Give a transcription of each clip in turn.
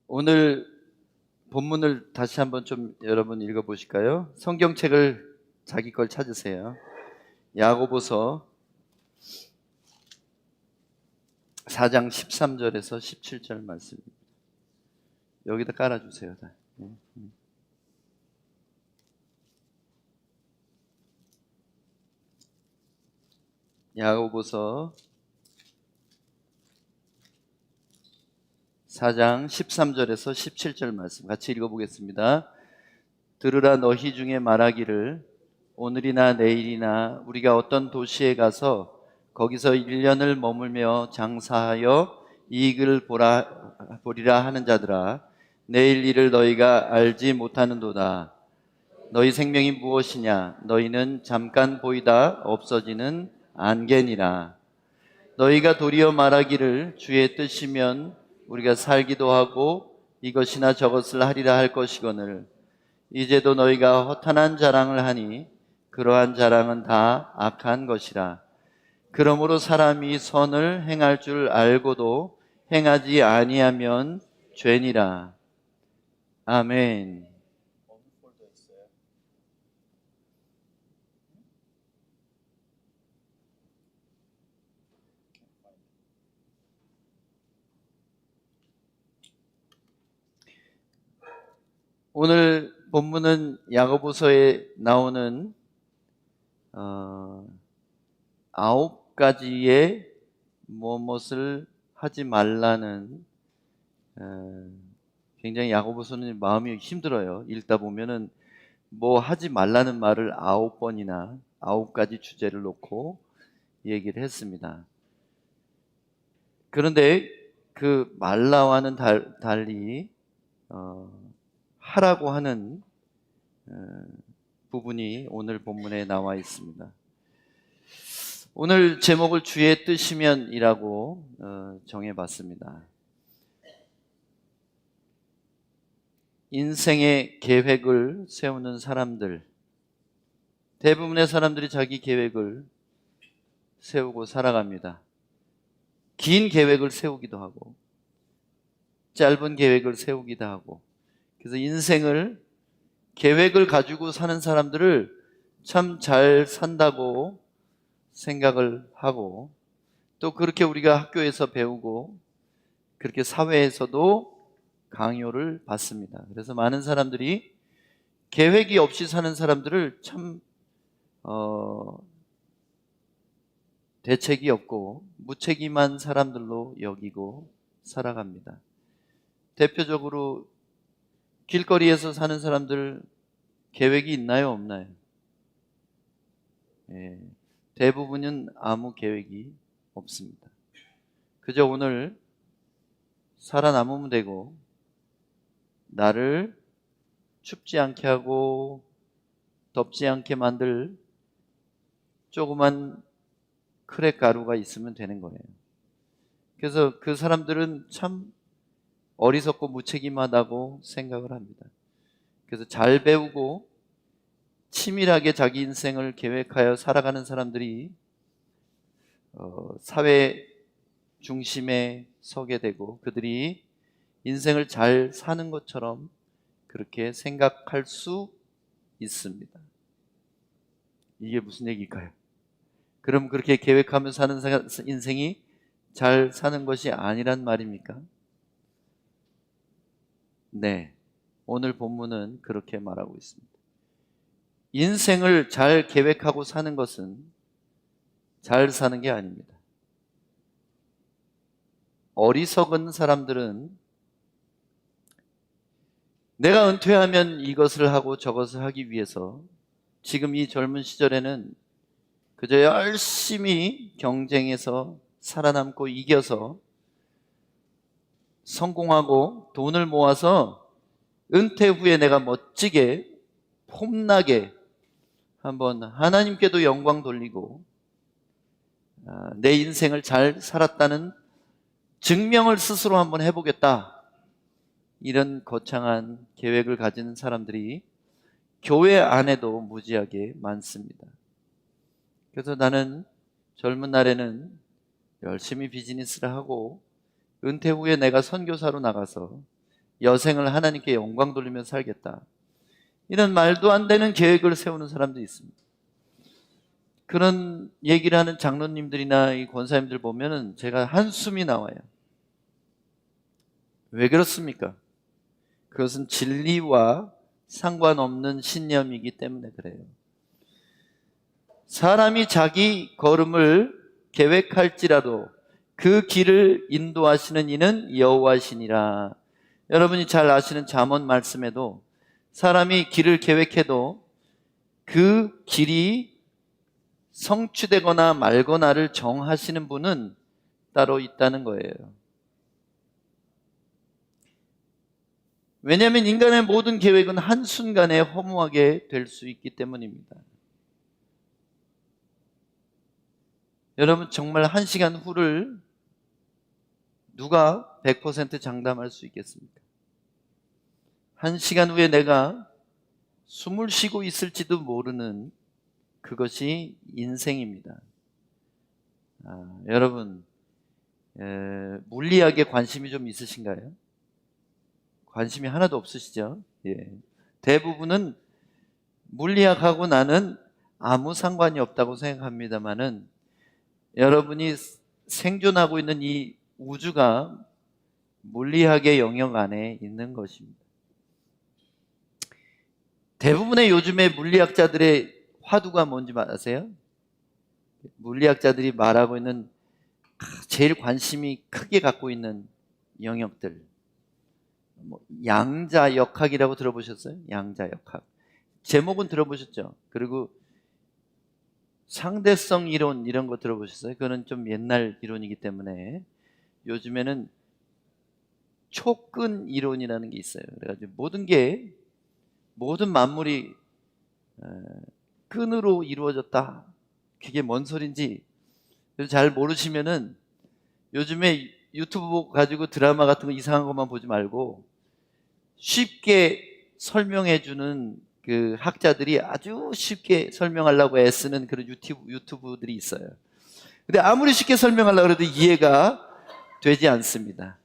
오늘 본문을 다시 한번 좀 여러분 읽어보실까요? 성경책을 자기 걸 찾으세요. 야고보서 4장 13절에서 17절 말씀입니다. 여기다 깔아주세요. 다. 야고보서 4장 13절에서 17절 말씀 같이 읽어보겠습니다. 들으라 너희 중에 말하기를 오늘이나 내일이나 우리가 어떤 도시에 가서 거기서 1년을 머물며 장사하여 이익을 보리라 하는 자들아, 내일 일을 너희가 알지 못하는도다. 너희 생명이 무엇이냐? 너희는 잠깐 보이다 없어지는 안개니라. 너희가 도리어 말하기를 주의 뜻이면 우리가 살기도 하고 이것이나 저것을 하리라 할 것이거늘 이제도 너희가 허탄한 자랑을 하니 그러한 자랑은 다 악한 것이라. 그러므로 사람이 선을 행할 줄 알고도 행하지 아니하면 죄니라. 아멘. 오늘 본문은 야고보서에 나오는 9가지의 무엇을 하지 말라는 굉장히 야고보서는 마음이 힘들어요. 읽다 보면은 뭐 하지 말라는 말을 9번이나 9가지 주제를 놓고 얘기를 했습니다. 그런데 그 말라와는 달리 하라고 하는 부분이 오늘 본문에 나와 있습니다. 오늘 제목을 주의 뜻이면이라고 정해봤습니다. 인생의 계획을 세우는 사람들, 대부분의 사람들이 자기 계획을 세우고 살아갑니다. 긴 계획을 세우기도 하고 짧은 계획을 세우기도 하고, 그래서 인생을 계획을 가지고 사는 사람들을 참 잘 산다고 생각을 하고, 또 그렇게 우리가 학교에서 배우고 그렇게 사회에서도 강요를 받습니다. 그래서 많은 사람들이 계획이 없이 사는 사람들을 참 대책이 없고 무책임한 사람들로 여기고 살아갑니다. 대표적으로 길거리에서 사는 사람들 계획이 있나요? 없나요? 대부분은 아무 계획이 없습니다. 그저 오늘 살아남으면 되고, 나를 춥지 않게 하고 덥지 않게 만들 조그만 크랙 가루가 있으면 되는 거예요. 그래서 그 사람들은 참 어리석고 무책임하다고 생각을 합니다. 그래서 잘 배우고 치밀하게 자기 인생을 계획하여 살아가는 사람들이 사회 중심에 서게 되고, 그들이 인생을 잘 사는 것처럼 그렇게 생각할 수 있습니다. 이게 무슨 얘기일까요? 그럼 그렇게 계획하며 사는 인생이 잘 사는 것이 아니란 말입니까? 네, 오늘 본문은 그렇게 말하고 있습니다. 인생을 잘 계획하고 사는 것은 잘 사는 게 아닙니다. 어리석은 사람들은 내가 은퇴하면 이것을 하고 저것을 하기 위해서 지금 이 젊은 시절에는 그저 열심히 경쟁해서 살아남고 이겨서 성공하고 돈을 모아서 은퇴 후에 내가 멋지게 폼나게 한번 하나님께도 영광 돌리고 내 인생을 잘 살았다는 증명을 스스로 한번 해보겠다, 이런 거창한 계획을 가진 사람들이 교회 안에도 무지하게 많습니다. 그래서 나는 젊은 날에는 열심히 비즈니스를 하고 은퇴 후에 내가 선교사로 나가서 여생을 하나님께 영광 돌리며 살겠다. 이런 말도 안 되는 계획을 세우는 사람도 있습니다. 그런 얘기를 하는 장로님들이나 이 권사님들 보면은 제가 한숨이 나와요. 왜 그렇습니까? 그것은 진리와 상관없는 신념이기 때문에 그래요. 사람이 자기 걸음을 계획할지라도 그 길을 인도하시는 이는 여호와시니라. 여러분이 잘 아시는 잠언 말씀에도 사람이 길을 계획해도 그 길이 성취되거나 말거나를 정하시는 분은 따로 있다는 거예요. 왜냐하면 인간의 모든 계획은 한순간에 허무하게 될 수 있기 때문입니다. 여러분, 정말 1시간 후를 누가 100% 장담할 수 있겠습니까? 1시간 후에 내가 숨을 쉬고 있을지도 모르는 그것이 인생입니다. 여러분, 물리학에 관심이 좀 있으신가요? 관심이 하나도 없으시죠? 예. 대부분은 물리학하고 나는 아무 상관이 없다고 생각합니다만은 여러분이 생존하고 있는 이 우주가 물리학의 영역 안에 있는 것입니다. 대부분의 요즘의 물리학자들의 화두가 뭔지 아세요? 물리학자들이 말하고 있는 제일 관심이 크게 갖고 있는 영역들, 양자역학이라고 들어보셨어요? 양자역학. 제목은 들어보셨죠? 그리고 상대성 이론 이런 거 들어보셨어요? 그거는 좀 옛날 이론이기 때문에 요즘에는 촉근 이론이라는 게 있어요. 그래가지고 모든 만물이 끈으로 이루어졌다. 그게 뭔 소린지 잘 모르시면은 요즘에 유튜브 가지고 드라마 같은 거 이상한 것만 보지 말고 쉽게 설명해 주는 그 학자들이 아주 쉽게 설명하려고 애쓰는 그런 유튜브들이 있어요. 근데 아무리 쉽게 설명하려고 해도 이해가 되지 않습니다.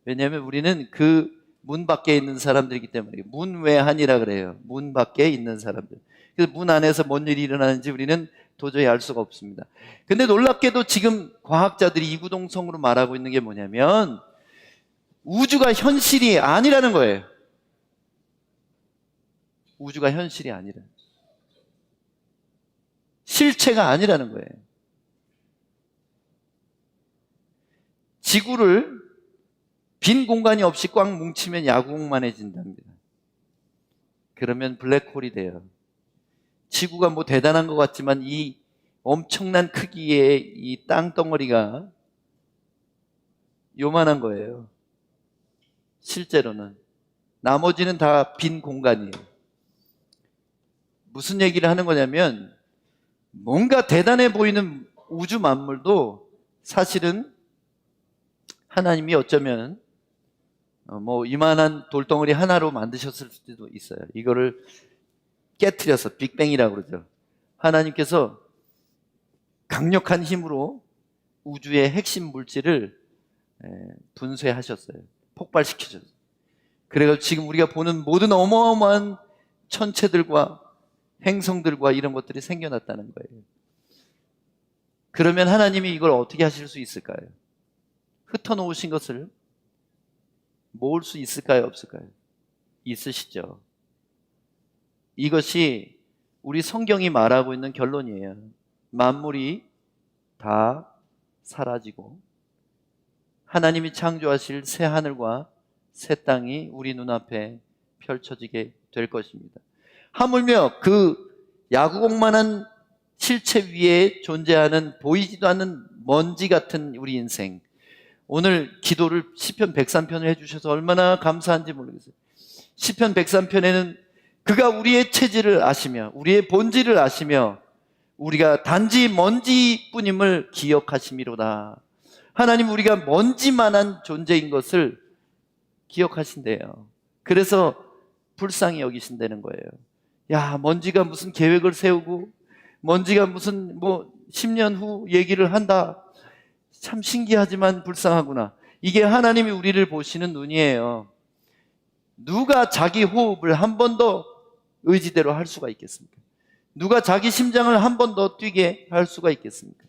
왜냐하면 우리는 그 문 밖에 있는 사람들이기 때문에 문외한이라 그래요. 문 밖에 있는 사람들. 그래서 문 안에서 뭔 일이 일어나는지 우리는 도저히 알 수가 없습니다. 근데 놀랍게도 지금 과학자들이 이구동성으로 말하고 있는 게 뭐냐면 우주가 현실이 아니라는 거예요. 우주가 현실이 아니라, 실체가 아니라는 거예요. 지구를 빈 공간이 없이 꽉 뭉치면 야구공만해진답니다. 그러면 블랙홀이 돼요. 지구가 뭐 대단한 것 같지만 이 엄청난 크기의 이 땅덩어리가 요만한 거예요. 실제로는. 나머지는 다 빈 공간이에요. 무슨 얘기를 하는 거냐면 뭔가 대단해 보이는 우주 만물도 사실은 하나님이 어쩌면 뭐 이만한 돌덩어리 하나로 만드셨을 수도 있어요. 이거를 깨트려서 빅뱅이라고 그러죠. 하나님께서 강력한 힘으로 우주의 핵심 물질을 분쇄하셨어요. 폭발시키셨어요. 그래서 지금 우리가 보는 모든 어마어마한 천체들과 행성들과 이런 것들이 생겨났다는 거예요. 그러면 하나님이 이걸 어떻게 하실 수 있을까요? 흩어놓으신 것을 모을 수 있을까요? 없을까요? 있으시죠. 이것이 우리 성경이 말하고 있는 결론이에요. 만물이 다 사라지고 하나님이 창조하실 새 하늘과 새 땅이 우리 눈앞에 펼쳐지게 될 것입니다. 하물며 그 야구공만한 실체 위에 존재하는 보이지도 않는 먼지 같은 우리 인생, 오늘 기도를 시편 103편을 해주셔서 얼마나 감사한지 모르겠어요. 시편 103편에는 그가 우리의 체질을 아시며 우리의 본질을 아시며 우리가 단지 먼지뿐임을 기억하심이로다. 하나님, 우리가 먼지만한 존재인 것을 기억하신대요. 그래서 불쌍히 여기신다는 거예요. 야, 먼지가 무슨 계획을 세우고 먼지가 무슨 10년 후 얘기를 한다. 참 신기하지만 불쌍하구나. 이게 하나님이 우리를 보시는 눈이에요. 누가 자기 호흡을 한 번 더 의지대로 할 수가 있겠습니까? 누가 자기 심장을 한 번 더 뛰게 할 수가 있겠습니까?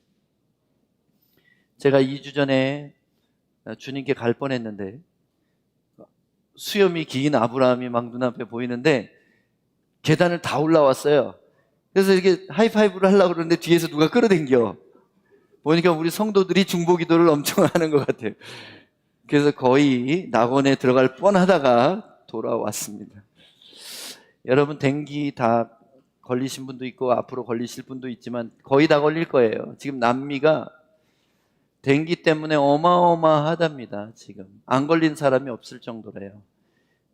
제가 2주 전에 주님께 갈 뻔했는데 수염이 긴 아브라함이 막 눈앞에 보이는데 계단을 다 올라왔어요. 그래서 이렇게 하이파이브를 하려고 그러는데 뒤에서 누가 끌어당겨. 보니까 우리 성도들이 중보기도를 엄청 하는 것 같아요. 그래서 거의 낙원에 들어갈 뻔하다가 돌아왔습니다. 여러분 댕기 다 걸리신 분도 있고 앞으로 걸리실 분도 있지만 거의 다 걸릴 거예요. 지금 남미가 댕기 때문에 어마어마하답니다. 지금 안 걸린 사람이 없을 정도래요.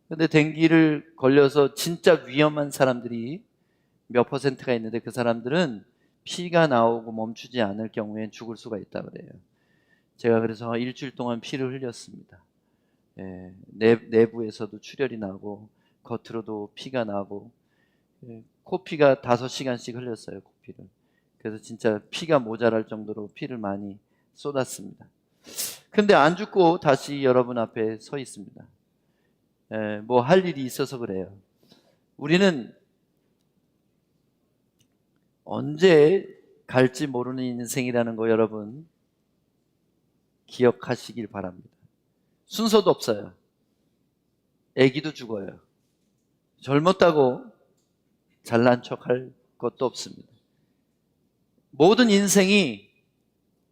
근데 댕기를 걸려서 진짜 위험한 사람들이 몇 퍼센트가 있는데 그 사람들은 피가 나오고 멈추지 않을 경우엔 죽을 수가 있다 그래요. 제가 그래서 일주일 동안 피를 흘렸습니다. 내부에서도 출혈이 나고 겉으로도 피가 나고 코피가 5시간씩 흘렸어요. 코피를. 그래서 진짜 피가 모자랄 정도로 피를 많이 쏟았습니다. 근데 안 죽고 다시 여러분 앞에 서 있습니다. 뭐 할 일이 있어서 그래요. 우리는 언제 갈지 모르는 인생이라는 거 여러분 기억하시길 바랍니다. 순서도 없어요. 아기도 죽어요. 젊었다고 잘난 척할 것도 없습니다. 모든 인생이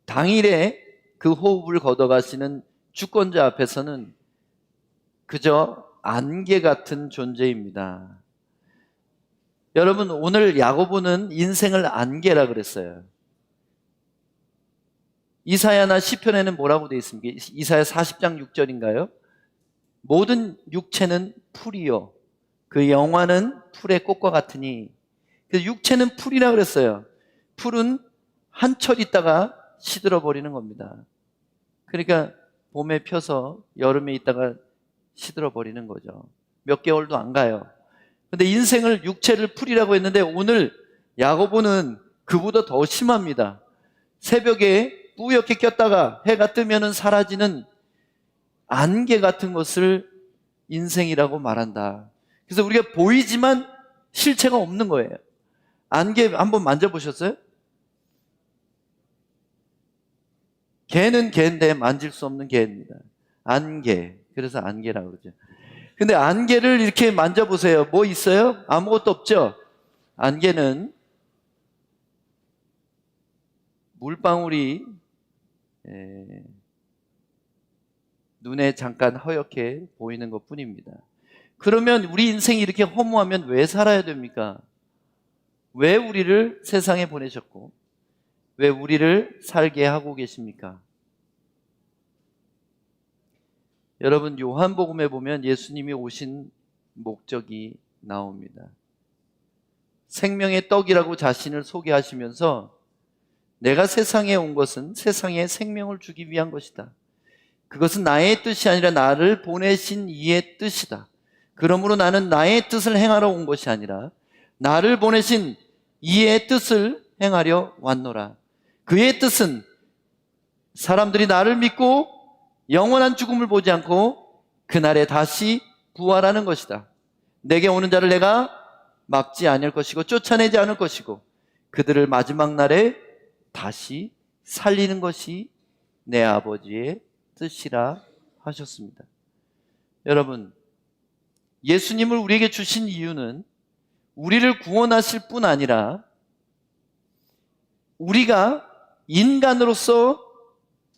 당일에 그 호흡을 걷어가시는 주권자 앞에서는 그저 안개 같은 존재입니다. 여러분 오늘 야고보는 인생을 안개라 그랬어요. 이사야나 시편에는 뭐라고 되어 있습니까? 이사야 40장 6절인가요? 모든 육체는 풀이요 그 영화는 풀의 꽃과 같으니. 그래서 육체는 풀이라 그랬어요. 풀은 한철 있다가 시들어 버리는 겁니다. 그러니까 봄에 펴서 여름에 있다가 시들어 버리는 거죠. 몇 개월도 안 가요. 근데 인생을 육체를 풀이라고 했는데 오늘 야고보는 그보다 더 심합니다. 새벽에 뿌옇게 꼈다가 해가 뜨면은 사라지는 안개 같은 것을 인생이라고 말한다. 그래서 우리가 보이지만 실체가 없는 거예요. 안개 한번 만져보셨어요? 개는 개인데 만질 수 없는 개입니다. 안개. 그래서 안개라고 그러죠. 근데 안개를 이렇게 만져보세요. 뭐 있어요? 아무것도 없죠? 안개는 물방울이 눈에 잠깐 허옇게 보이는 것 뿐입니다. 그러면 우리 인생이 이렇게 허무하면 왜 살아야 됩니까? 왜 우리를 세상에 보내셨고 왜 우리를 살게 하고 계십니까? 여러분 요한복음에 보면 예수님이 오신 목적이 나옵니다. 생명의 떡이라고 자신을 소개하시면서 내가 세상에 온 것은 세상에 생명을 주기 위한 것이다. 그것은 나의 뜻이 아니라 나를 보내신 이의 뜻이다. 그러므로 나는 나의 뜻을 행하러 온 것이 아니라 나를 보내신 이의 뜻을 행하려 왔노라. 그의 뜻은 사람들이 나를 믿고 영원한 죽음을 보지 않고 그날에 다시 부활하는 것이다. 내게 오는 자를 내가 막지 않을 것이고 쫓아내지 않을 것이고 그들을 마지막 날에 다시 살리는 것이 내 아버지의 뜻이라 하셨습니다. 여러분, 예수님을 우리에게 주신 이유는 우리를 구원하실 뿐 아니라 우리가 인간으로서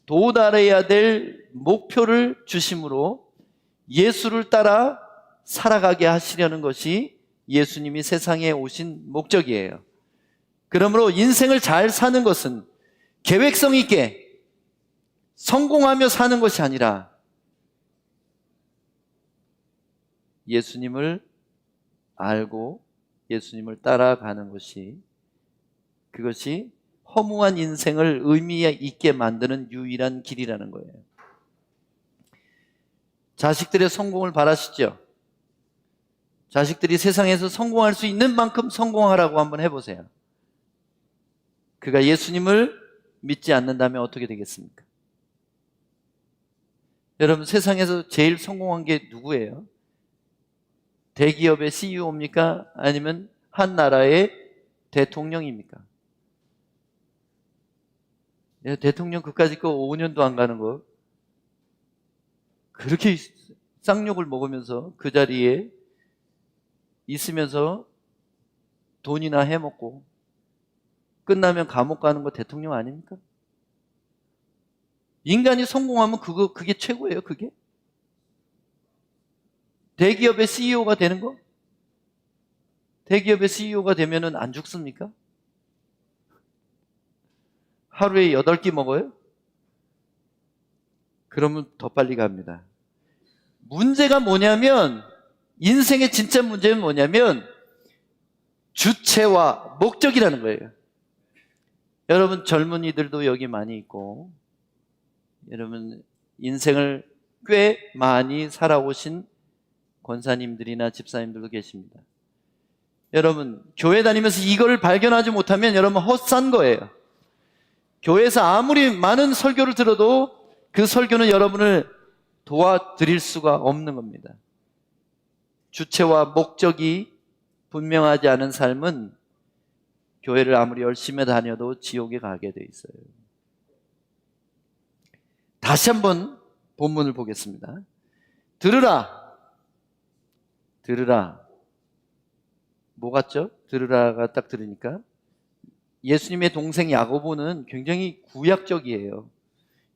도달해야 될 목표를 주심으로 예수를 따라 살아가게 하시려는 것이 예수님이 세상에 오신 목적이에요. 그러므로 인생을 잘 사는 것은 계획성 있게 성공하며 사는 것이 아니라 예수님을 알고 예수님을 따라가는 것이 그것이 허무한 인생을 의미 있게 만드는 유일한 길이라는 거예요. 자식들의 성공을 바라시죠? 자식들이 세상에서 성공할 수 있는 만큼 성공하라고 한번 해보세요. 그가 예수님을 믿지 않는다면 어떻게 되겠습니까? 여러분 세상에서 제일 성공한 게 누구예요? 대기업의 CEO입니까? 아니면 한 나라의 대통령입니까? 대통령 그까짓 거 5년도 안 가는 거 그렇게 쌍욕을 먹으면서 그 자리에 있으면서 돈이나 해먹고 끝나면 감옥 가는 거 대통령 아닙니까? 인간이 성공하면 그게 최고예요, 그게? 대기업의 CEO가 되는 거? 대기업의 CEO가 되면은 안 죽습니까? 하루에 8끼 먹어요? 그러면 더 빨리 갑니다. 문제가 뭐냐면, 인생의 진짜 문제는 뭐냐면, 주체와 목적이라는 거예요. 여러분 젊은이들도 여기 많이 있고, 여러분 인생을 꽤 많이 살아오신 권사님들이나 집사님들도 계십니다. 여러분 교회 다니면서 이걸 발견하지 못하면 여러분 헛산 거예요. 교회에서 아무리 많은 설교를 들어도 그 설교는 여러분을 도와드릴 수가 없는 겁니다. 주체와 목적이 분명하지 않은 삶은 교회를 아무리 열심히 다녀도 지옥에 가게 돼 있어요. 다시 한번 본문을 보겠습니다. 들으라. 들으라. 뭐 같죠? 들으라가 딱 들으니까 예수님의 동생 야고보는 굉장히 구약적이에요.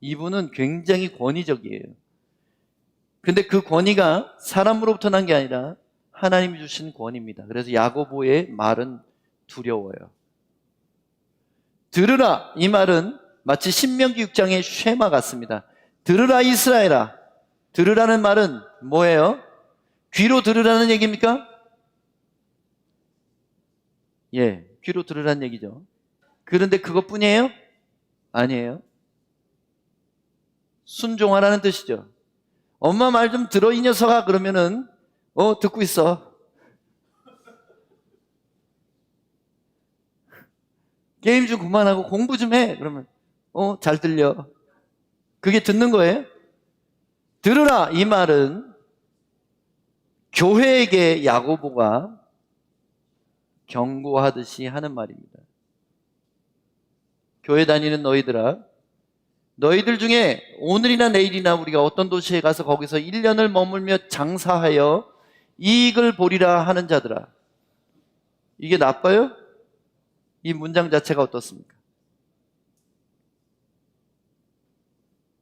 이분은 굉장히 권위적이에요. 근데 그 권위가 사람으로부터 난 게 아니라 하나님이 주신 권위입니다. 그래서 야고보의 말은 두려워요. 들으라 이 말은 마치 신명기 6장의 쉐마 같습니다. 들으라 이스라엘아. 들으라는 말은 뭐예요? 귀로 들으라는 얘기입니까? 예, 귀로 들으라는 얘기죠. 그런데 그것뿐이에요? 아니에요. 순종하라는 뜻이죠. 엄마 말 좀 들어 이 녀석아 그러면은 듣고 있어. 게임 좀 그만하고 공부 좀 해. 그러면 잘 들려. 그게 듣는 거예요. 들으라 이 말은 교회에게 야고보가 경고하듯이 하는 말입니다. 교회 다니는 너희들아, 너희들 중에 오늘이나 내일이나 우리가 어떤 도시에 가서 거기서 1년을 머물며 장사하여 이익을 보리라 하는 자들아. 이게 나빠요? 이 문장 자체가 어떻습니까?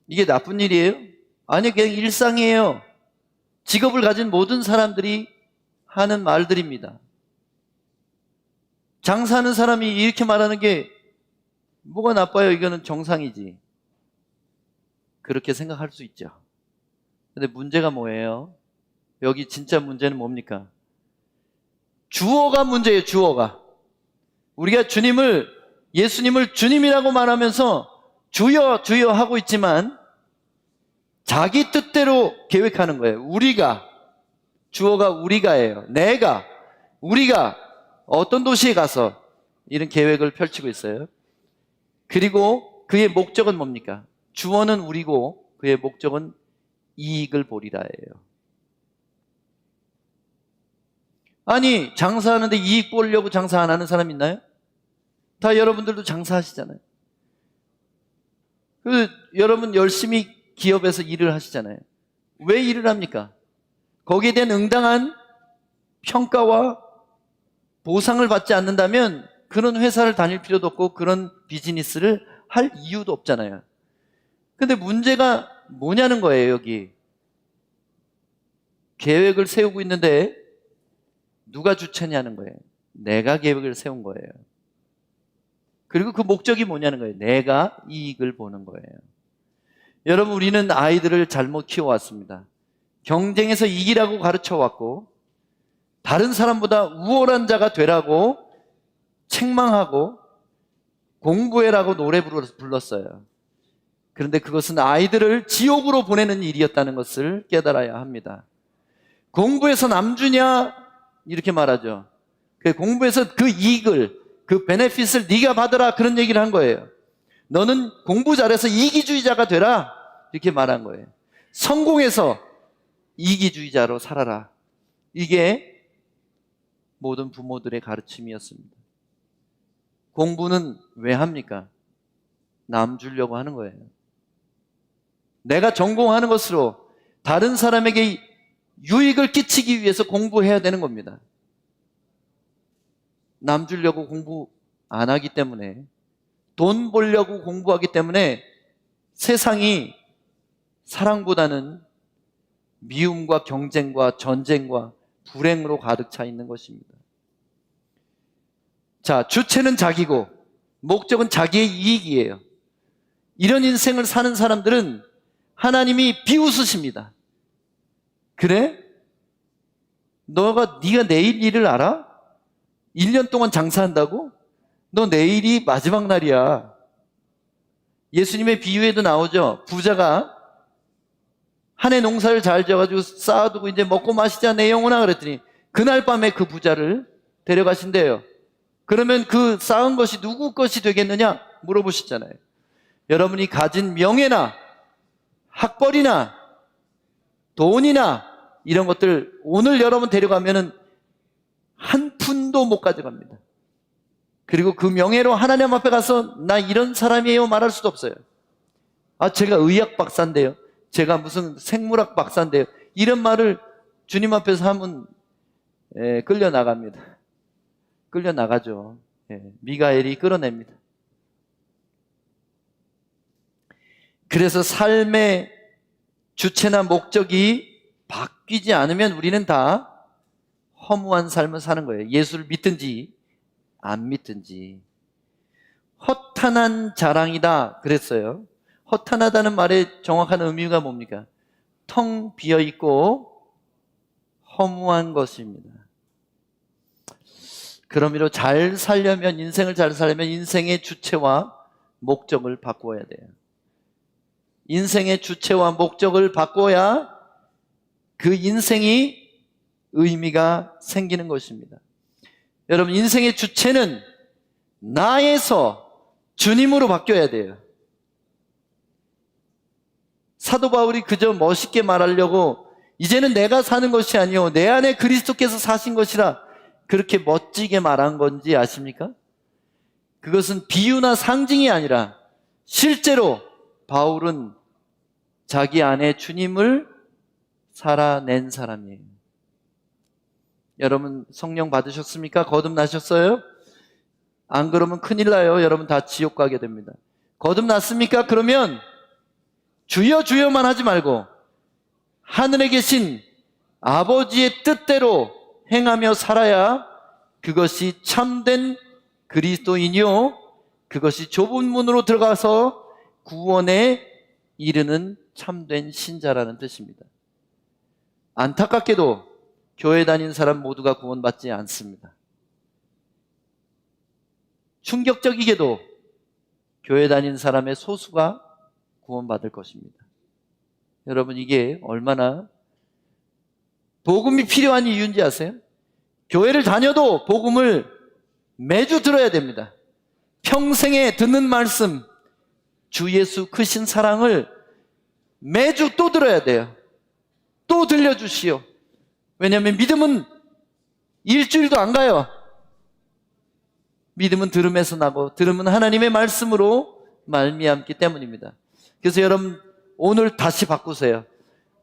이게 나쁜 일이에요? 아니, 그냥 일상이에요. 직업을 가진 모든 사람들이 하는 말들입니다. 장사하는 사람이 이렇게 말하는 게 뭐가 나빠요? 이거는 정상이지. 그렇게 생각할 수 있죠. 근데 문제가 뭐예요? 여기 진짜 문제는 뭡니까? 주어가 문제예요, 주어가. 우리가 예수님을 주님이라고 말하면서 주여, 주여 하고 있지만 자기 뜻대로 계획하는 거예요. 주어가 우리가예요. 우리가 어떤 도시에 가서 이런 계획을 펼치고 있어요. 그리고 그의 목적은 뭡니까? 주어는 우리고 그의 목적은 이익을 보리라예요. 아니, 장사하는데 이익 보려고 장사 안 하는 사람 있나요? 다 여러분들도 장사하시잖아요. 여러분 열심히 기업에서 일을 하시잖아요. 왜 일을 합니까? 거기에 대한 응당한 평가와 보상을 받지 않는다면 그런 회사를 다닐 필요도 없고 그런 비즈니스를 할 이유도 없잖아요. 근데 문제가 뭐냐는 거예요, 여기. 계획을 세우고 있는데 누가 주체냐는 거예요. 내가 계획을 세운 거예요. 그리고 그 목적이 뭐냐는 거예요. 내가 이익을 보는 거예요. 여러분, 우리는 아이들을 잘못 키워왔습니다. 경쟁에서 이기라고 가르쳐왔고 다른 사람보다 우월한 자가 되라고 책망하고 공부해라고 노래 불렀어요. 그런데 그것은 아이들을 지옥으로 보내는 일이었다는 것을 깨달아야 합니다. 공부해서 남주냐? 이렇게 말하죠. 공부해서 그 이익을, 그 베네핏을 네가 받아라, 그런 얘기를 한 거예요. 너는 공부 잘해서 이기주의자가 되라, 이렇게 말한 거예요. 성공해서 이기주의자로 살아라. 이게 모든 부모들의 가르침이었습니다. 공부는 왜 합니까? 남 주려고 하는 거예요. 내가 전공하는 것으로 다른 사람에게 유익을 끼치기 위해서 공부해야 되는 겁니다. 남 주려고 공부 안 하기 때문에, 돈 벌려고 공부하기 때문에 세상이 사랑보다는 미움과 경쟁과 전쟁과 불행으로 가득 차 있는 것입니다. 자, 주체는 자기고 목적은 자기의 이익이에요. 이런 인생을 사는 사람들은 하나님이 비웃으십니다. 그래? 네가 내일 일을 알아? 1년 동안 장사한다고? 너 내일이 마지막 날이야. 예수님의 비유에도 나오죠. 부자가 한 해 농사를 잘 지어가지고 쌓아두고 이제 먹고 마시자 내 영혼아 그랬더니 그날 밤에 그 부자를 데려가신대요. 그러면 그 쌓은 것이 누구 것이 되겠느냐 물어보시잖아요. 여러분이 가진 명예나 학벌이나 돈이나 이런 것들 오늘 여러분 데려가면은 한 푼도 못 가져갑니다. 그리고 그 명예로 하나님 앞에 가서 나 이런 사람이에요 말할 수도 없어요. 제가 의학 박사인데요, 제가 무슨 생물학 박사인데요, 이런 말을 주님 앞에서 하면 끌려나갑니다. 끌려나가죠. 미가엘이 끌어냅니다. 그래서 삶의 주체나 목적이 바뀌지 않으면 우리는 다 허무한 삶을 사는 거예요. 예수를 믿든지 안 믿든지. 허탄한 자랑이다 그랬어요. 허탄하다는 말의 정확한 의미가 뭡니까? 텅 비어있고 허무한 것입니다. 그러므로 잘 살려면, 인생을 잘 살려면 인생의 주체와 목적을 바꿔야 돼요. 인생의 주체와 목적을 바꿔야 그 인생이 의미가 생기는 것입니다. 여러분, 인생의 주체는 나에서 주님으로 바뀌어야 돼요. 사도 바울이 그저 멋있게 말하려고 이제는 내가 사는 것이 아니요 내 안에 그리스도께서 사신 것이라 그렇게 멋지게 말한 건지 아십니까? 그것은 비유나 상징이 아니라 실제로 바울은 자기 안에 주님을 살아낸 사람이에요. 여러분 성령 받으셨습니까? 거듭나셨어요? 안 그러면 큰일 나요. 여러분 다 지옥 가게 됩니다. 거듭났습니까? 그러면 주여 주여만 하지 말고 하늘에 계신 아버지의 뜻대로 행하며 살아야 그것이 참된 그리스도인이요 그것이 좁은 문으로 들어가서 구원에 이르는 참된 신자라는 뜻입니다. 안타깝게도 교회 다니는 사람 모두가 구원받지 않습니다. 충격적이게도 교회 다니는 사람의 소수가 구원받을 것입니다. 여러분 이게 얼마나 복음이 필요한 이유인지 아세요? 교회를 다녀도 복음을 매주 들어야 됩니다. 평생에 듣는 말씀, 주 예수 크신 사랑을 매주 또 들어야 돼요. 또 들려주시오. 왜냐하면 믿음은 일주일도 안 가요. 믿음은 들음에서 나고 들음은 하나님의 말씀으로 말미암기 때문입니다. 그래서 여러분 오늘 다시 바꾸세요.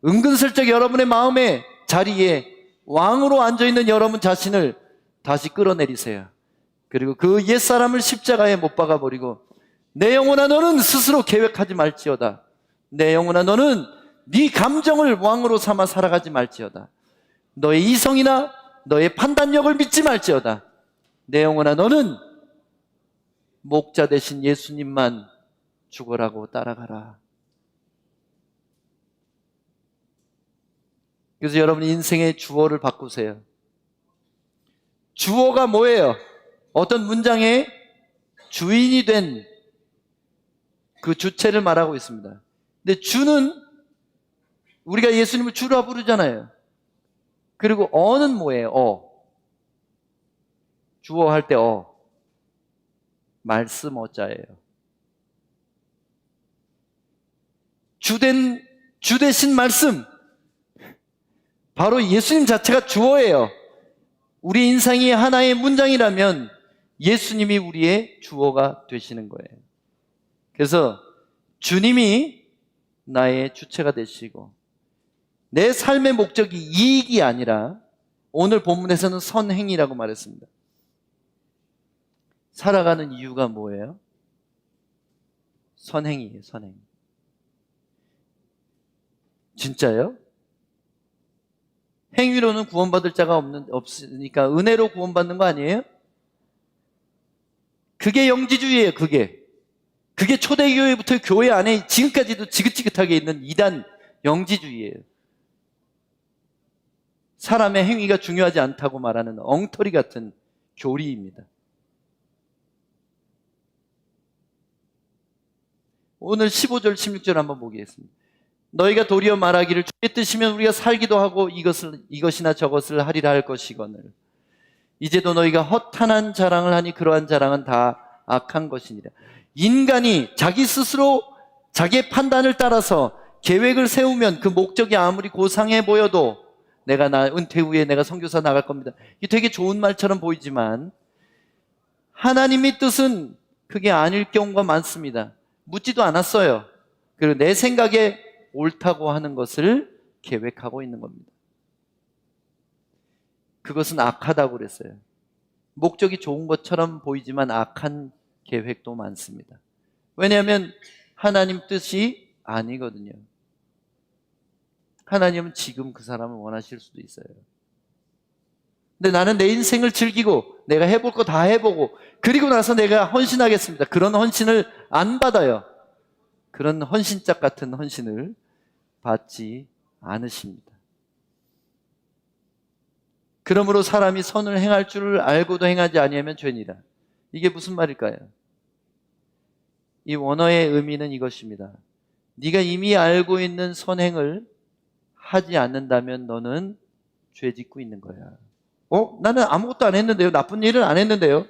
은근슬쩍 여러분의 마음의 자리에 왕으로 앉아있는 여러분 자신을 다시 끌어내리세요. 그리고 그 옛사람을 십자가에 못 박아버리고 내 영혼아 너는 스스로 계획하지 말지어다. 내 영혼아 너는 네 감정을 왕으로 삼아 살아가지 말지어다. 너의 이성이나 너의 판단력을 믿지 말지어다. 내 영혼아 너는 목자 되신 예수님만 죽어라고 따라가라. 그래서 여러분 인생의 주어를 바꾸세요. 주어가 뭐예요? 어떤 문장의 주인이 된 그 주체를 말하고 있습니다. 근데 주는 우리가 예수님을 주라 부르잖아요. 그리고 어는 뭐예요? 주어 할 때 말씀 어자예요. 주 대신 말씀, 바로 예수님 자체가 주어예요. 우리 인생이 하나의 문장이라면 예수님이 우리의 주어가 되시는 거예요. 그래서 주님이 나의 주체가 되시고 내 삶의 목적이 이익이 아니라 오늘 본문에서는 선행이라고 말했습니다. 살아가는 이유가 뭐예요? 선행이에요, 선행. 진짜요? 행위로는 구원받을 자가 없으니까 은혜로 구원받는 거 아니에요? 그게 영지주의예요, 그게. 그게 초대교회부터 교회 안에 지금까지도 지긋지긋하게 있는 이단 영지주의예요. 사람의 행위가 중요하지 않다고 말하는 엉터리 같은 교리입니다. 오늘 15절, 16절 한번 보겠습니다. 너희가 도리어 말하기를 주의 뜻이면 우리가 살기도 하고 이것이나 저것을 하리라 할 것이거늘 이제도 너희가 허탄한 자랑을 하니 그러한 자랑은 다 악한 것이니라. 인간이 자기 스스로 자기의 판단을 따라서 계획을 세우면 그 목적이 아무리 고상해 보여도 내가 은퇴 후에 내가 선교사 나갈 겁니다. 이게 되게 좋은 말처럼 보이지만 하나님의 뜻은 그게 아닐 경우가 많습니다. 묻지도 않았어요. 그리고 내 생각에 옳다고 하는 것을 계획하고 있는 겁니다. 그것은 악하다고 그랬어요. 목적이 좋은 것처럼 보이지만 악한 계획도 많습니다. 왜냐하면 하나님 뜻이 아니거든요. 하나님은 지금 그 사람을 원하실 수도 있어요. 근데 나는 내 인생을 즐기고 내가 해볼 거 다 해보고 그리고 나서 내가 헌신하겠습니다. 그런 헌신을 안 받아요. 그런 헌신짝 같은 헌신을 받지 않으십니다. 그러므로 사람이 선을 행할 줄을 알고도 행하지 아니하면 죄니라. 이게 무슨 말일까요? 이 원어의 의미는 이것입니다. 네가 이미 알고 있는 선행을 하지 않는다면 너는 죄 짓고 있는 거야. 나는 아무것도 안 했는데요. 나쁜 일은 안 했는데요.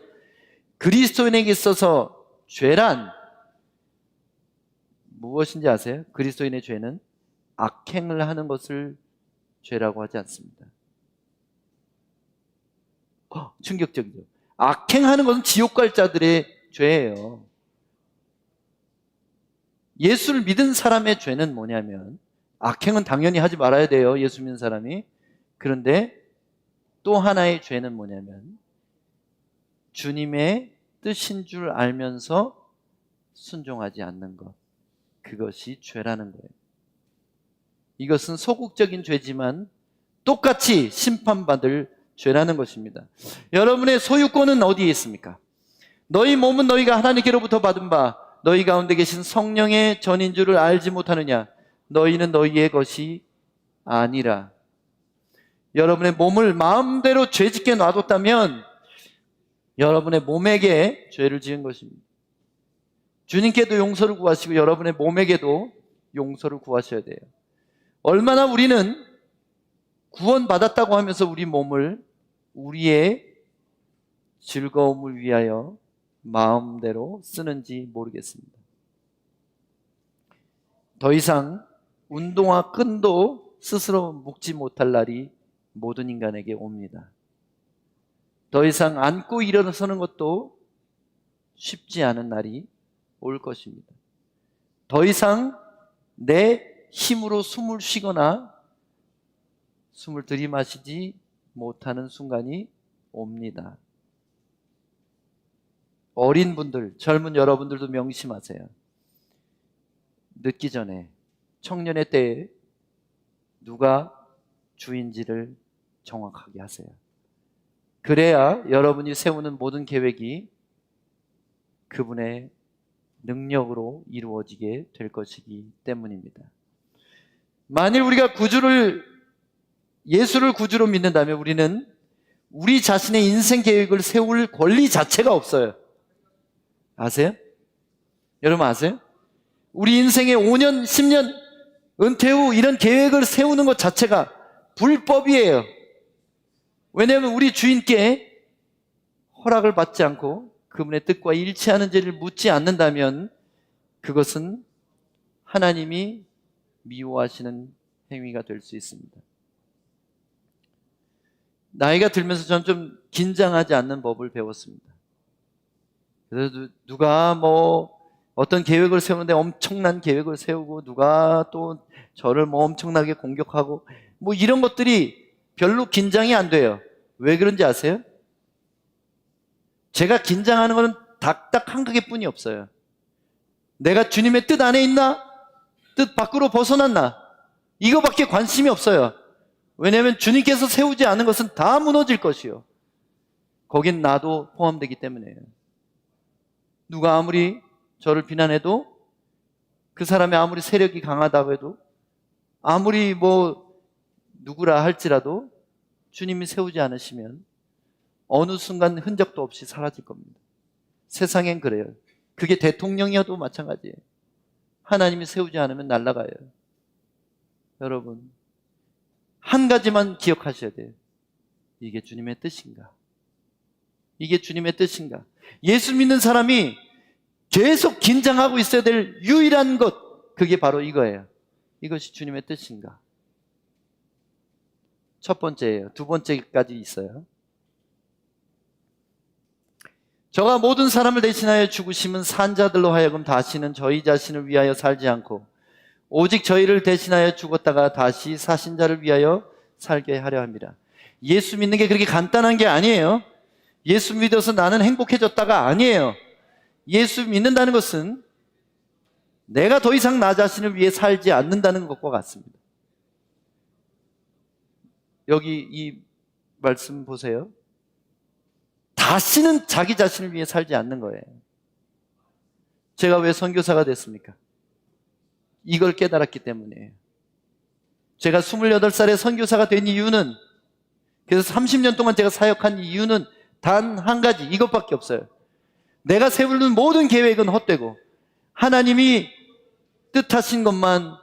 그리스도인에게 있어서 죄란 무엇인지 아세요? 그리스도인의 죄는 악행을 하는 것을 죄라고 하지 않습니다. 충격적이죠. 악행하는 것은 지옥 갈 자들의 죄예요. 예수를 믿은 사람의 죄는 뭐냐면 악행은 당연히 하지 말아야 돼요. 예수 믿는 사람이. 그런데 또 하나의 죄는 뭐냐면 주님의 뜻인 줄 알면서 순종하지 않는 것. 그것이 죄라는 거예요. 이것은 소극적인 죄지만 똑같이 심판받을 죄라는 것입니다. 여러분의 소유권은 어디에 있습니까? 너희 몸은 너희가 하나님께로부터 받은 바 너희 가운데 계신 성령의 전인 줄을 알지 못하느냐? 너희는 너희의 것이 아니라. 여러분의 몸을 마음대로 죄짓게 놔뒀다면 여러분의 몸에게 죄를 지은 것입니다. 주님께도 용서를 구하시고 여러분의 몸에게도 용서를 구하셔야 돼요. 얼마나 우리는 구원받았다고 하면서 우리 몸을 우리의 즐거움을 위하여 마음대로 쓰는지 모르겠습니다. 더 이상 운동화 끈도 스스로 묶지 못할 날이 모든 인간에게 옵니다. 더 이상 앉고 일어서는 것도 쉽지 않은 날이 올 것입니다. 더 이상 내 힘으로 숨을 쉬거나 숨을 들이마시지 못하는 순간이 옵니다. 어린 분들, 젊은 여러분들도 명심하세요. 늦기 전에 청년의 때에 누가 주인지를 정확하게 하세요. 그래야 여러분이 세우는 모든 계획이 그분의 능력으로 이루어지게 될 것이기 때문입니다. 만일 우리가 예수를 구주로 믿는다면 우리는 우리 자신의 인생 계획을 세울 권리 자체가 없어요. 아세요? 여러분 아세요? 우리 인생의 5년, 10년, 은퇴 후 이런 계획을 세우는 것 자체가 불법이에요. 왜냐하면 우리 주인께 허락을 받지 않고 그분의 뜻과 일치하는지를 묻지 않는다면 그것은 하나님이 미워하시는 행위가 될 수 있습니다. 나이가 들면서 저는 좀 긴장하지 않는 법을 배웠습니다. 그래서 누가 뭐 어떤 계획을 세우는데 엄청난 계획을 세우고 누가 또 저를 뭐 엄청나게 공격하고 뭐 이런 것들이 별로 긴장이 안 돼요. 왜 그런지 아세요? 제가 긴장하는 것은 딱 한 가지뿐이 없어요. 내가 주님의 뜻 안에 있나? 뜻 밖으로 벗어났나? 이거밖에 관심이 없어요. 왜냐하면 주님께서 세우지 않은 것은 다 무너질 것이요. 거긴 나도 포함되기 때문이에요. 누가 아무리 저를 비난해도, 그 사람이 아무리 세력이 강하다고 해도, 아무리 뭐 누구라 할지라도 주님이 세우지 않으시면 어느 순간 흔적도 없이 사라질 겁니다. 세상엔 그래요. 그게 대통령이어도 마찬가지예요. 하나님이 세우지 않으면 날아가요. 여러분, 한 가지만 기억하셔야 돼요. 이게 주님의 뜻인가? 이게 주님의 뜻인가? 예수 믿는 사람이 계속 긴장하고 있어야 될 유일한 것, 그게 바로 이거예요. 이것이 주님의 뜻인가? 첫 번째예요. 두 번째까지 있어요. 저가 모든 사람을 대신하여 죽으심은 산자들로 하여금 다시는 저희 자신을 위하여 살지 않고 오직 저희를 대신하여 죽었다가 다시 사신 자를 위하여 살게 하려 합니다. 예수 믿는 게 그렇게 간단한 게 아니에요. 예수 믿어서 나는 행복해졌다가 아니에요. 예수 믿는다는 것은 내가 더 이상 나 자신을 위해 살지 않는다는 것과 같습니다. 여기 이 말씀 보세요. 다시는 자기 자신을 위해 살지 않는 거예요. 제가 왜 선교사가 됐습니까? 이걸 깨달았기 때문이에요. 제가 28살에 선교사가 된 이유는, 그래서 30년 동안 제가 사역한 이유는 단 한 가지, 이것밖에 없어요. 내가 세우는 모든 계획은 헛되고 하나님이 뜻하신 것만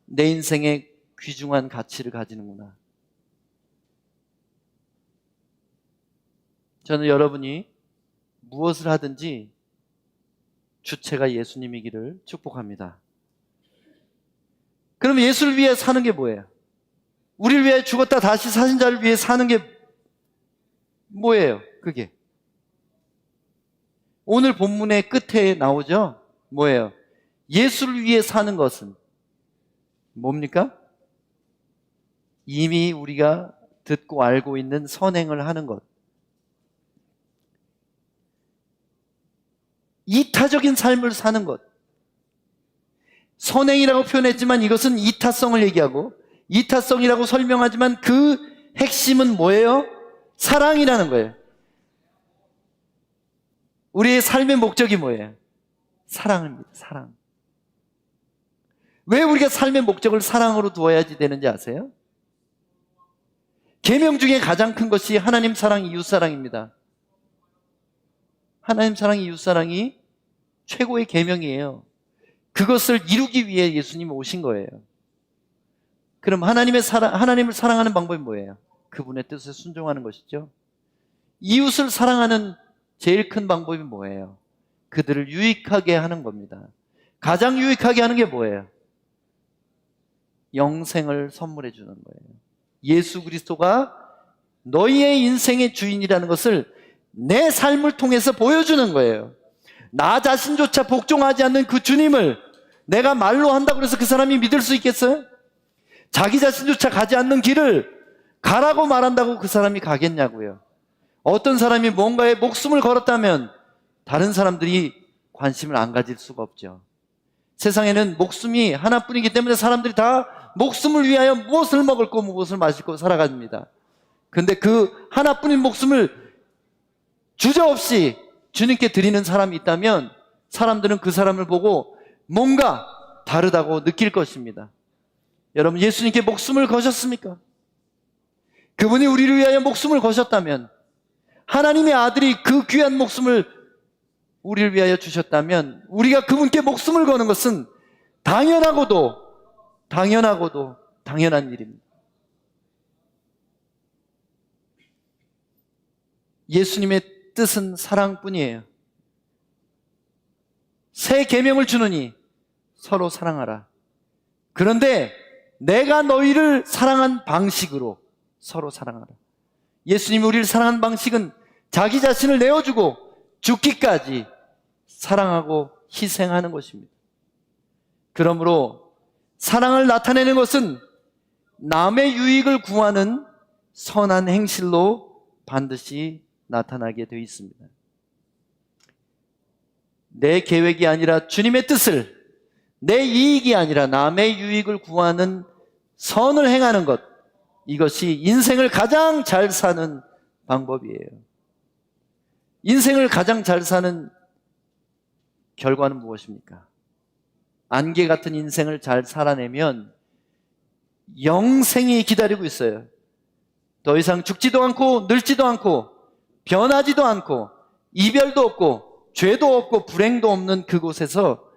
내 인생의 귀중한 가치를 가지는구나. 저는 여러분이 무엇을 하든지 주체가 예수님이기를 축복합니다. 그럼 예수를 위해 사는 게 뭐예요? 우리를 위해 죽었다 다시 사신 자를 위해 사는 게 뭐예요? 그게 오늘 본문의 끝에 나오죠? 뭐예요? 예수를 위해 사는 것은 뭡니까? 이미 우리가 듣고 알고 있는 선행을 하는 것. 이타적인 삶을 사는 것. 선행이라고 표현했지만 이것은 이타성을 얘기하고, 이타성이라고 설명하지만 그 핵심은 뭐예요? 사랑이라는 거예요. 우리의 삶의 목적이 뭐예요? 사랑입니다. 사랑. 왜 우리가 삶의 목적을 사랑으로 두어야지 되는지 아세요? 계명 중에 가장 큰 것이 하나님 사랑, 이웃 사랑입니다. 하나님 사랑, 이웃 사랑이 최고의 계명이에요. 그것을 이루기 위해 예수님이 오신 거예요. 그럼 하나님을 사랑하는 방법이 뭐예요? 그분의 뜻에 순종하는 것이죠. 이웃을 사랑하는 제일 큰 방법이 뭐예요? 그들을 유익하게 하는 겁니다. 가장 유익하게 하는 게 뭐예요? 영생을 선물해 주는 거예요. 예수 그리스도가 너희의 인생의 주인이라는 것을 내 삶을 통해서 보여주는 거예요. 나 자신조차 복종하지 않는 그 주님을 내가 말로 한다고 해서 그 사람이 믿을 수 있겠어요? 자기 자신조차 가지 않는 길을 가라고 말한다고 그 사람이 가겠냐고요. 어떤 사람이 뭔가에 목숨을 걸었다면 다른 사람들이 관심을 안 가질 수가 없죠. 세상에는 목숨이 하나뿐이기 때문에 사람들이 다 목숨을 위하여 무엇을 먹을 거 무엇을 마실 거 살아갑니다. 그런데 그 하나뿐인 목숨을 주저없이 주님께 드리는 사람이 있다면 사람들은 그 사람을 보고 뭔가 다르다고 느낄 것입니다. 여러분, 예수님께 목숨을 거셨습니까? 그분이 우리를 위하여 목숨을 거셨다면, 하나님의 아들이 그 귀한 목숨을 우리를 위하여 주셨다면, 우리가 그분께 목숨을 거는 것은 당연하고도 당연한 일입니다. 예수님의 뜻은 사랑뿐이에요. 새 계명을 주느니 서로 사랑하라. 그런데 내가 너희를 사랑한 방식으로 서로 사랑하라. 예수님이 우리를 사랑하는 방식은 자기 자신을 내어주고 죽기까지 사랑하고 희생하는 것입니다. 그러므로 사랑을 나타내는 것은 남의 유익을 구하는 선한 행실로 반드시 나타나게 되어 있습니다. 내 계획이 아니라 주님의 뜻을, 내 이익이 아니라 남의 유익을 구하는 선을 행하는 것, 이것이 인생을 가장 잘 사는 방법이에요. 인생을 가장 잘 사는 결과는 무엇입니까? 안개 같은 인생을 잘 살아내면 영생이 기다리고 있어요. 더 이상 죽지도 않고 늙지도 않고 변하지도 않고 이별도 없고 죄도 없고 불행도 없는 그곳에서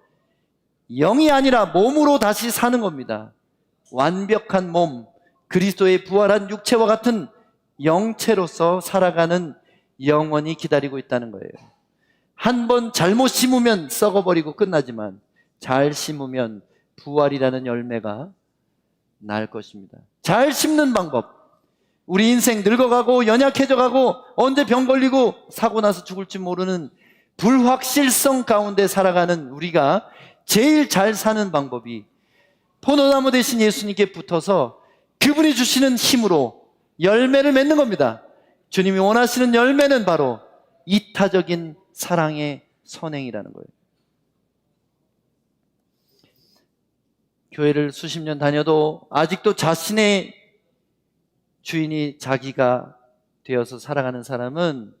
영이 아니라 몸으로 다시 사는 겁니다. 완벽한 몸, 그리스도의 부활한 육체와 같은 영체로서 살아가는 영원히 기다리고 있다는 거예요. 한 번 잘못 심으면 썩어버리고 끝나지만 잘 심으면 부활이라는 열매가 날 것입니다. 잘 심는 방법. 우리 인생 늙어가고 연약해져가고 언제 병 걸리고 사고 나서 죽을지 모르는 불확실성 가운데 살아가는 우리가 제일 잘 사는 방법이 포도나무 대신 예수님께 붙어서 그분이 주시는 힘으로 열매를 맺는 겁니다. 주님이 원하시는 열매는 바로 이타적인 사랑의 선행이라는 거예요. 교회를 수십 년 다녀도 아직도 자신의 주인이 자기가 되어서 살아가는 사람은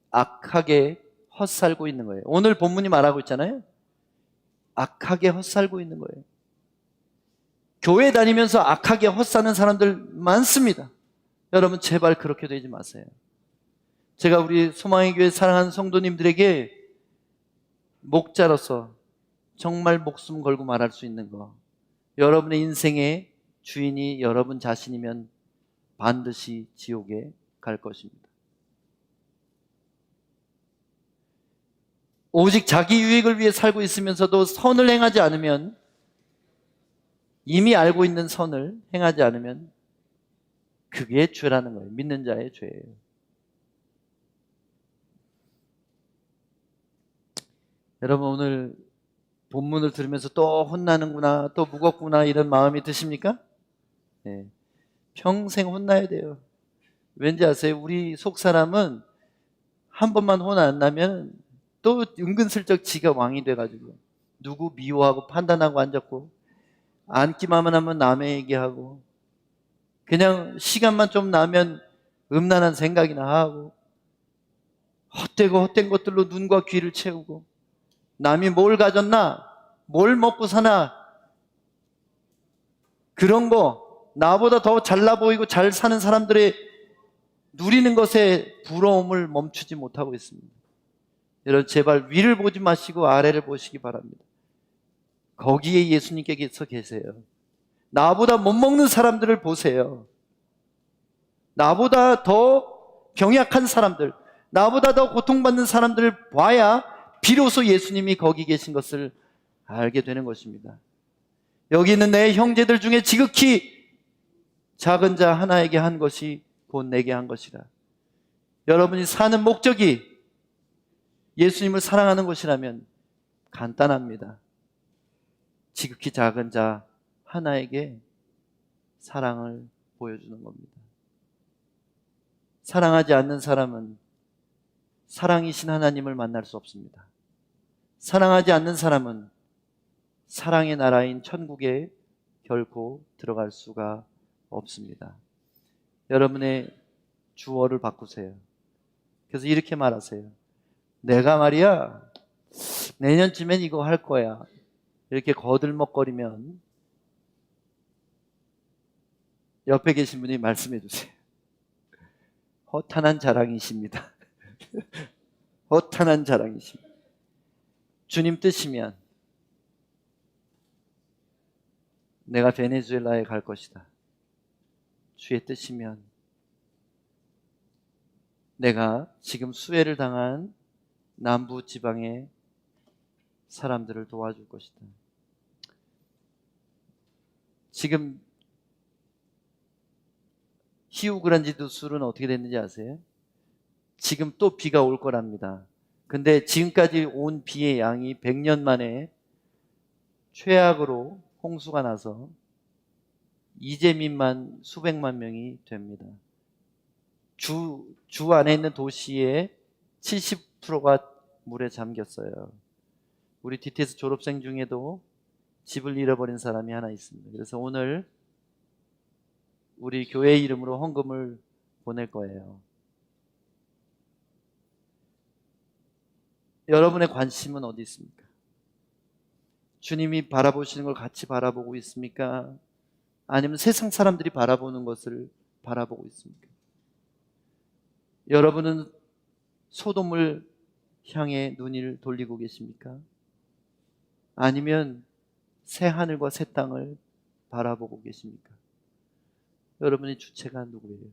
악하게 헛살고 있는 거예요. 오늘 본문이 말하고 있잖아요. 악하게 헛살고 있는 거예요. 교회 다니면서 악하게 헛사는 사람들 많습니다. 여러분 제발 그렇게 되지 마세요. 제가 우리 소망의 교회 사랑하는 성도님들에게 목자로서 정말 목숨 걸고 말할 수 있는 거, 여러분의 인생의 주인이 여러분 자신이면 반드시 지옥에 갈 것입니다. 오직 자기 유익을 위해 살고 있으면서도 선을 행하지 않으면, 이미 알고 있는 선을 행하지 않으면 그게 죄라는 거예요. 믿는 자의 죄예요. 여러분 오늘 본문을 들으면서 또 혼나는구나, 또 무겁구나 이런 마음이 드십니까? 네. 평생 혼나야 돼요. 왠지 아세요? 우리 속 사람은 한 번만 혼 안 나면 또 은근슬쩍 지가 왕이 돼가지고 누구 미워하고 판단하고 앉았고, 앉기만 하면 남의 얘기하고, 그냥 시간만 좀 나면 음란한 생각이나 하고, 헛되고 헛된 것들로 눈과 귀를 채우고, 남이 뭘 가졌나, 뭘 먹고 사나, 그런 거, 나보다 더 잘나 보이고 잘 사는 사람들의 누리는 것에 부러움을 멈추지 못하고 있습니다. 여러분 제발 위를 보지 마시고 아래를 보시기 바랍니다. 거기에 예수님께서 계세요. 나보다 못 먹는 사람들을 보세요. 나보다 더 병약한 사람들, 나보다 더 고통받는 사람들을 봐야 비로소 예수님이 거기 계신 것을 알게 되는 것입니다. 여기 있는 내 형제들 중에 지극히 작은 자 하나에게 한 것이 곧 내게 한 것이라. 여러분이 사는 목적이 예수님을 사랑하는 것이라면 간단합니다. 지극히 작은 자 하나에게 사랑을 보여주는 겁니다. 사랑하지 않는 사람은 사랑이신 하나님을 만날 수 없습니다. 사랑하지 않는 사람은 사랑의 나라인 천국에 결코 들어갈 수가 없습니다. 여러분의 주어를 바꾸세요. 그래서 이렇게 말하세요. 내가 말이야 내년쯤엔 이거 할 거야. 이렇게 거들먹거리면 옆에 계신 분이 말씀해 주세요. 허탄한 자랑이십니다. 허탄한 자랑이십니다. 주님 뜻이면 내가 베네수엘라에 갈 것이다. 주의 뜻이면 내가 지금 수해를 당한 남부 지방의 사람들을 도와줄 것이다. 지금 히우그란지도 술은 어떻게 됐는지 아세요? 지금 또 비가 올 거랍니다. 근데 지금까지 온 비의 양이 100년 만에 최악으로 홍수가 나서 이재민만 수백만 명이 됩니다. 주 안에 있는 도시의 70%가 물에 잠겼어요. 우리 DTS 졸업생 중에도 집을 잃어버린 사람이 하나 있습니다. 그래서 오늘 우리 교회 이름으로 헌금을 보낼 거예요. 여러분의 관심은 어디 있습니까? 주님이 바라보시는 걸 같이 바라보고 있습니까? 아니면 세상 사람들이 바라보는 것을 바라보고 있습니까? 여러분은 소돔을 향해 눈을 돌리고 계십니까? 아니면 새 하늘과 새 땅을 바라보고 계십니까? 여러분의 주체가 누구예요?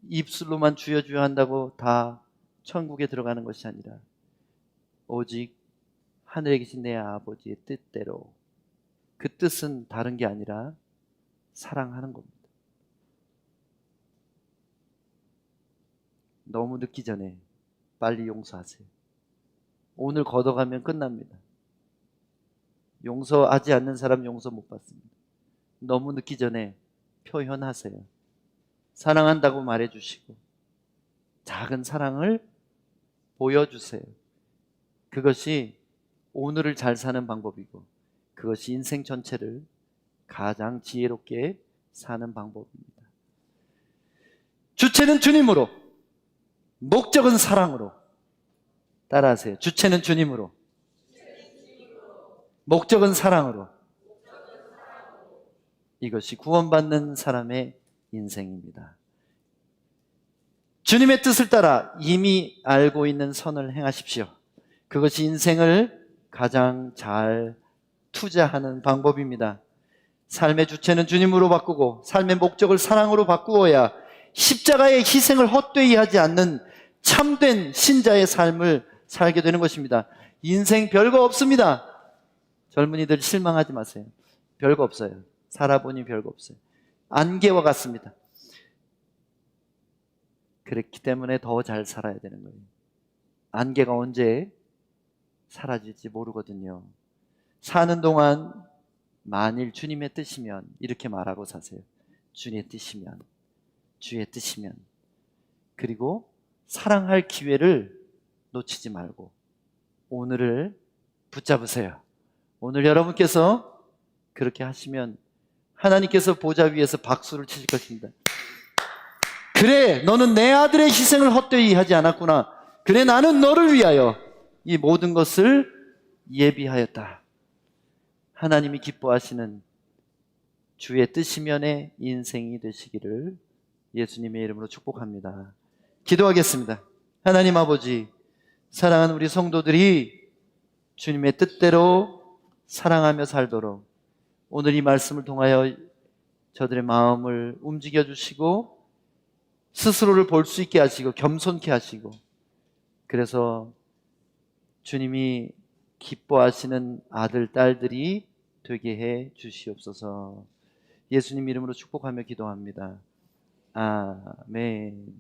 입술로만 주여 주여 한다고 다 천국에 들어가는 것이 아니라 오직 하늘에 계신 내 아버지의 뜻대로, 그 뜻은 다른 게 아니라 사랑하는 겁니다. 너무 늦기 전에 빨리 용서하세요. 오늘 걷어가면 끝납니다. 용서하지 않는 사람 용서 못 받습니다. 너무 늦기 전에 표현하세요. 사랑한다고 말해주시고 작은 사랑을 보여주세요. 그것이 오늘을 잘 사는 방법이고, 그것이 인생 전체를 가장 지혜롭게 사는 방법입니다. 주체는 주님으로, 목적은 사랑으로. 따라하세요. 주체는 주님으로, 목적은 사랑으로. 이것이 구원받는 사람의 인생입니다. 주님의 뜻을 따라 이미 알고 있는 선을 행하십시오. 그것이 인생을 가장 잘 투자하는 방법입니다. 삶의 주체는 주님으로 바꾸고 삶의 목적을 사랑으로 바꾸어야 십자가의 희생을 헛되이 하지 않는 참된 신자의 삶을 살게 되는 것입니다. 인생 별거 없습니다. 젊은이들 실망하지 마세요. 별거 없어요. 살아보니 별거 없어요. 안개와 같습니다. 그렇기 때문에 더 잘 살아야 되는 거예요. 안개가 언제 사라질지 모르거든요. 사는 동안 만일 주님의 뜻이면 이렇게 말하고 사세요. 주의 뜻이면, 주의 뜻이면. 그리고 사랑할 기회를 놓치지 말고 오늘을 붙잡으세요. 오늘 여러분께서 그렇게 하시면 하나님께서 보좌 위에서 박수를 치실 것입니다. 그래, 너는 내 아들의 희생을 헛되이 하지 않았구나. 그래, 나는 너를 위하여 이 모든 것을 예비하였다. 하나님이 기뻐하시는 주의 뜻이면의 인생이 되시기를 예수님의 이름으로 축복합니다. 기도하겠습니다. 하나님 아버지, 사랑하는 우리 성도들이 주님의 뜻대로 사랑하며 살도록 오늘 이 말씀을 통하여 저들의 마음을 움직여 주시고 스스로를 볼 수 있게 하시고 겸손케 하시고, 그래서 주님이 기뻐하시는 아들, 딸들이 되게 해 주시옵소서. 예수님 이름으로 축복하며 기도합니다. 아멘.